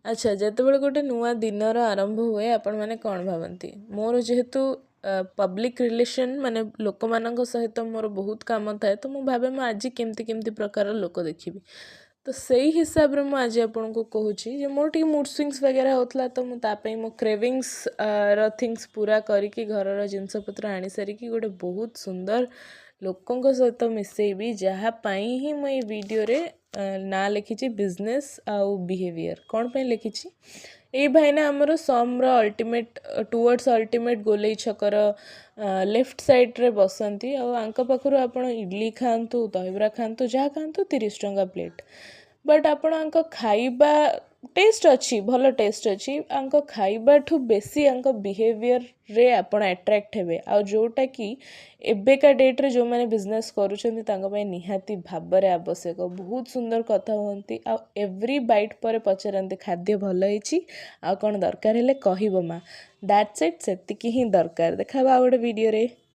अच्छा जेतेबेले गोटे नुआ दिनर आरंभ हुए आपण माने कौन भावती मोर जेहेतु पब्लिक रिलेशन माने लोक मानक सहित मोर बहुत काम थाए तो मुझे भावे मुझे आज केमती केमती प्रकार लोक देखी तो सही हिसाब रे मुझे आज आपन को कहूँ जे मोर टी मूड स्विंग्स वगैरह होतला तो मुझे मो क्रेविंग्स र थिंग्स पूरा करिकी घर जिनस पत्र आनी सारिकी गोटे बहुत सुंदर लोकों सहित मिसेबी जहाँ पाई ही मुझे वीडियो रे ना लिखी बिजनेस आउ बिहेवियर कौन पे लिखी ये भाईना आमर सम्र अल्टीमेट टुवर्ड्स अल्टीमेट गोलई छकर लेफ्ट साइड रे बसंती आंक पाखु आपण इडली खातु दहीबरा खातु जहाँ खातु 30 टंका प्लेट बट आपण खाइबा टेस्ट अच्छी भल टेस्ट अच्छी खाइबा ठू बेसी बिहेवियर रे आपण अट्रैक्ट हेबे आ जोटा कि एबेका डेट रे जो माने बिजनेस करूछंती तांका पय निहाती भाबरे आवश्यक बहुत सुंदर कथा होंती आ एवरी बाइट पर पचरंती खाद्य भल हिची आ कोन दरकार हेले कहिबो मा दैट्स इट सेतिकी ही दरकार देखा बा गोटे वीडियो रे।